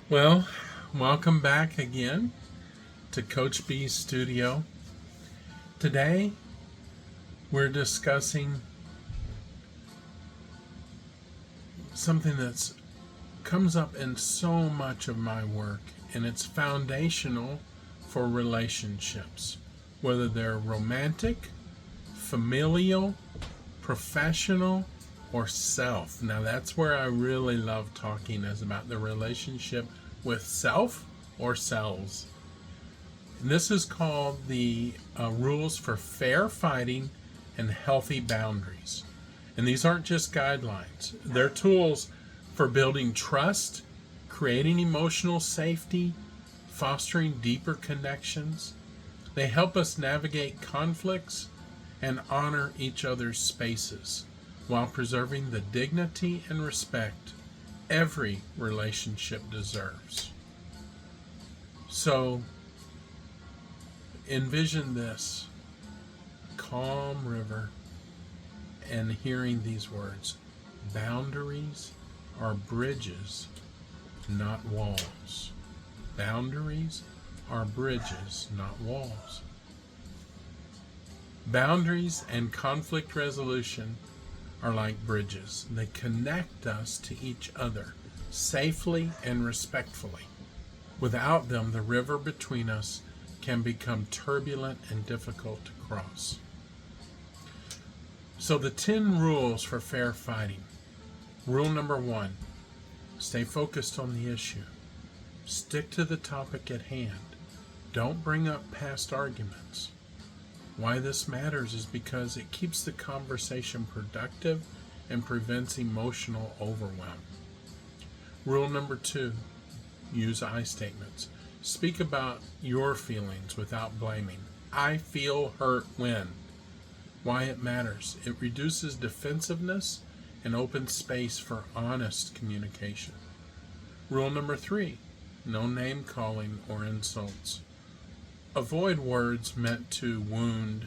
Well, welcome back again to Coach B's studio. Today we're discussing something that's comes up in so much of my work, and it's foundational for relationships, whether they're romantic, familial, professional, or self. Now that's where I really love talking, is about the relationship with self or selves. And this is called the rules for fair fighting and healthy boundaries. And these aren't just guidelines, they're tools for building trust, creating emotional safety, fostering deeper connections. They help us navigate conflicts and honor each other's spaces while preserving the dignity and respect every relationship deserves. So, envision this calm river and hearing these words: boundaries are bridges, not walls. Boundaries are bridges, not walls. Boundaries and conflict resolution are like bridges. They connect us to each other safely and respectfully. Without them, the river between us can become turbulent and difficult to cross. So, the 10 rules for fair fighting. Rule number 1: stay focused on the issue. Stick to the topic at hand. Don't bring up past arguments. Why this matters is because it keeps the conversation productive and prevents emotional overwhelm. Rule number 2: use I statements. Speak about your feelings without blaming. I feel hurt when. Why it matters: it reduces defensiveness and opens space for honest communication. Rule number 3: no name calling or insults. Avoid words meant to wound,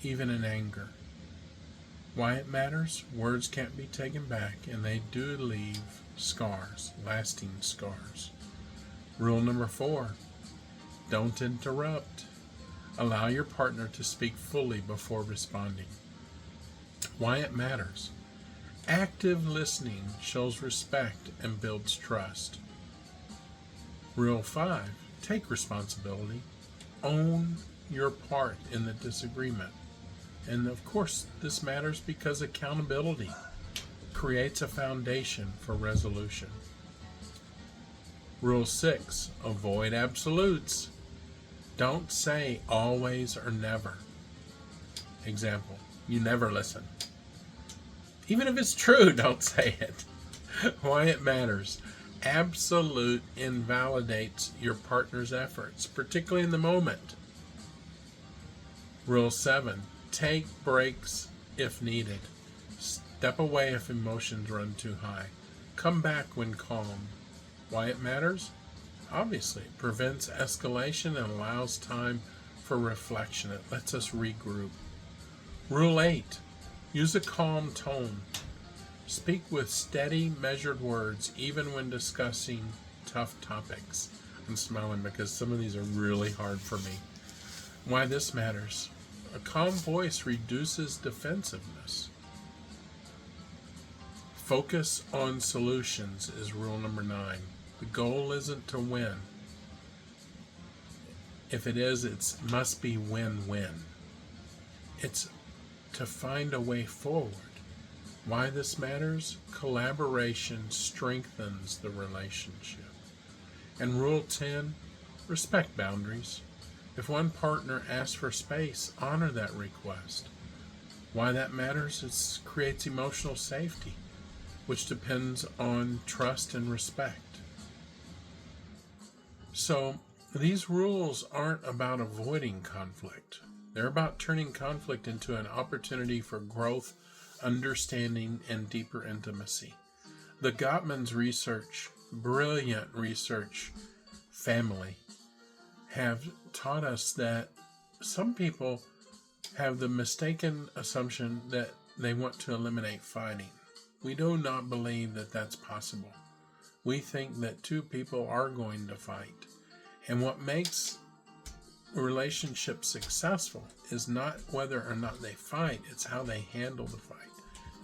even in anger. Why it matters: words can't be taken back, and they do leave scars, lasting scars. Rule number 4: don't interrupt. Allow your partner to speak fully before responding. Why it matters: active listening shows respect and builds trust. Rule 5: take responsibility. Own your part in the disagreement. And of course, this matters because accountability creates a foundation for resolution. Rule 6: avoid absolutes. Don't say always or never. Example: you never listen. Even if it's true, don't say it. Why it matters: absolute invalidates your partner's efforts, particularly in the moment. Rule 7: take breaks if needed. Step away if emotions run too high. Come back when calm. Why it matters? Obviously, it prevents escalation and allows time for reflection. It lets us regroup. Rule 8: use a calm tone. Speak with steady, measured words, even when discussing tough topics. I'm smiling because some of these are really hard for me. Why this matters: a calm voice reduces defensiveness. Focus on solutions is rule number 9. The goal isn't to win. If it is, it must be win-win. It's to find a way forward. Why this matters: collaboration strengthens the relationship. And rule 10: respect boundaries. If one partner asks for space, honor that request. Why that matters: it creates emotional safety, which depends on trust and respect. So, these rules aren't about avoiding conflict. They're about turning conflict into an opportunity for growth, understanding, and deeper intimacy. The Gottman's research, brilliant research family, have taught us that some people have the mistaken assumption that they want to eliminate fighting. We do not believe that that's possible. we think that two people are going to fight. And what makes relationships successful is not whether or not they fight, it's how they handle the fight.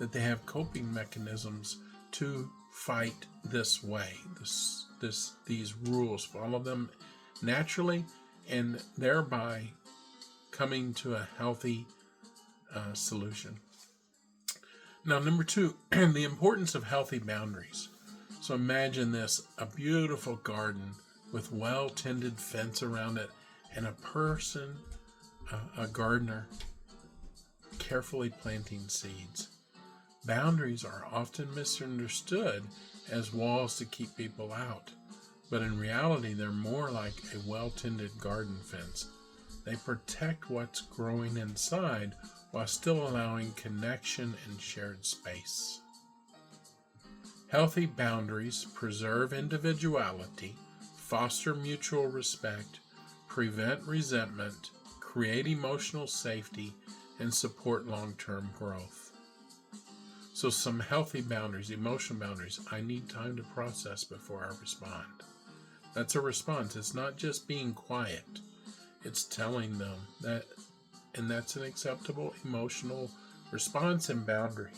That they have coping mechanisms to fight this way, these rules, follow them naturally, and thereby coming to a healthy solution. Now, number 2, the importance of healthy boundaries. So imagine this, a beautiful garden with well-tended fence around it, and a person, a gardener, carefully planting seeds. Boundaries are often misunderstood as walls to keep people out, but in reality they're more like a well-tended garden fence. They protect what's growing inside while still allowing connection and shared space. Healthy boundaries preserve individuality, foster mutual respect, prevent resentment, create emotional safety, and support long-term growth. So some healthy boundaries, emotional boundaries. I need time to process before I respond. That's a response. It's not just being quiet. It's telling them that, and that's an acceptable emotional response and boundary.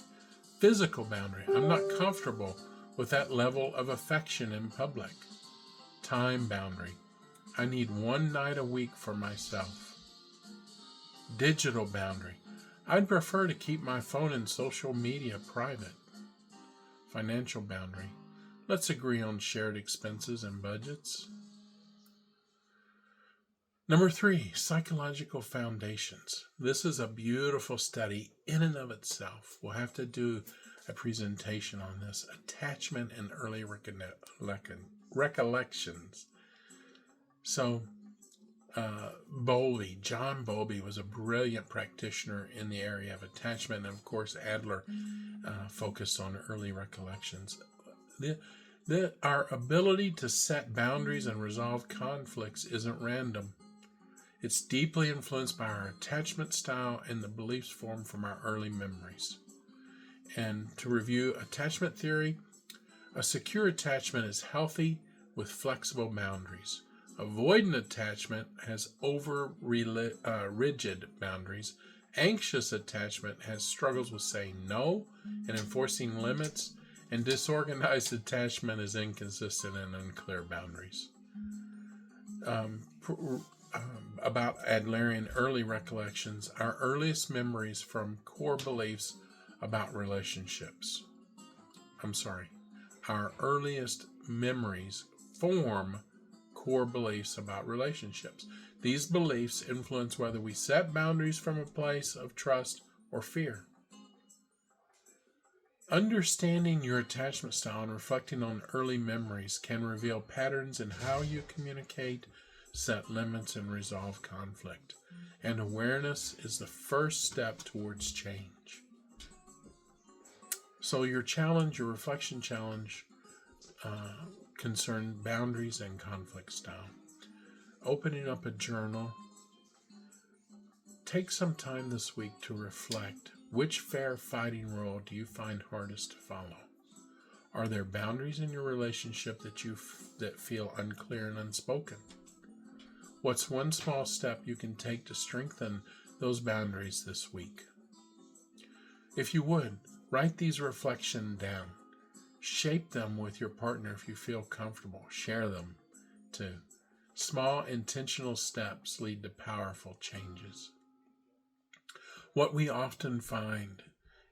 Physical boundary. I'm not comfortable with that level of affection in public. Time boundary. I need one night a week for myself. Digital boundary. I'd prefer to keep my phone and social media private. Financial boundary. Let's agree on shared expenses and budgets. Number 3, psychological foundations. This is a beautiful study in and of itself. We'll have to do a presentation on this. Attachment and early recollections. So, John Bowlby was a brilliant practitioner in the area of attachment, and of course Adler focused on early recollections. Our ability to set boundaries and resolve conflicts isn't random. It's deeply influenced by our attachment style and the beliefs formed from our early memories. And to review attachment theory, a secure attachment is healthy with flexible boundaries. Avoidant attachment has rigid boundaries. Anxious attachment has struggles with saying no and enforcing limits. And disorganized attachment is inconsistent and unclear boundaries. About Adlerian early recollections, our earliest memories from core beliefs about relationships. Our earliest memories form core beliefs about relationships. These beliefs influence whether we set boundaries from a place of trust or fear. Understanding your attachment style and reflecting on early memories can reveal patterns in how you communicate, set limits, and resolve conflict. And awareness is the first step towards change. So your reflection challenge, concern boundaries and conflict style. Opening up a journal. Take some time this week to reflect. Which fair fighting rule do you find hardest to follow? Are there boundaries in your relationship that feel unclear and unspoken? What's one small step you can take to strengthen those boundaries this week? If you would, write these reflections down. Shape them with your partner if you feel comfortable. Share them too. Small intentional steps lead to powerful changes. What we often find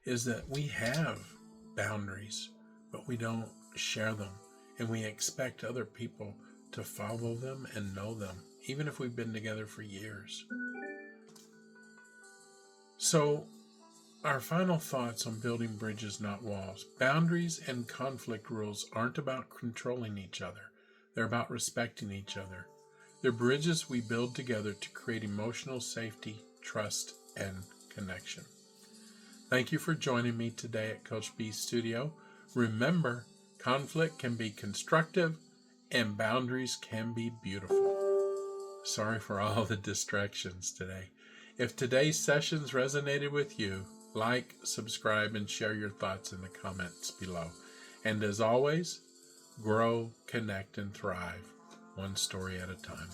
is that we have boundaries, but we don't share them, and we expect other people to follow them and know them, even if we've been together for years. So, our final thoughts on building bridges, not walls. Boundaries and conflict rules aren't about controlling each other. They're about respecting each other. They're bridges we build together to create emotional safety, trust, and connection. Thank you for joining me today at Coach B's studio. Remember, conflict can be constructive and boundaries can be beautiful. Sorry for all the distractions today. If today's sessions resonated with you, like, subscribe, and share your thoughts in the comments below. And as always, grow, connect, and thrive, one story at a time.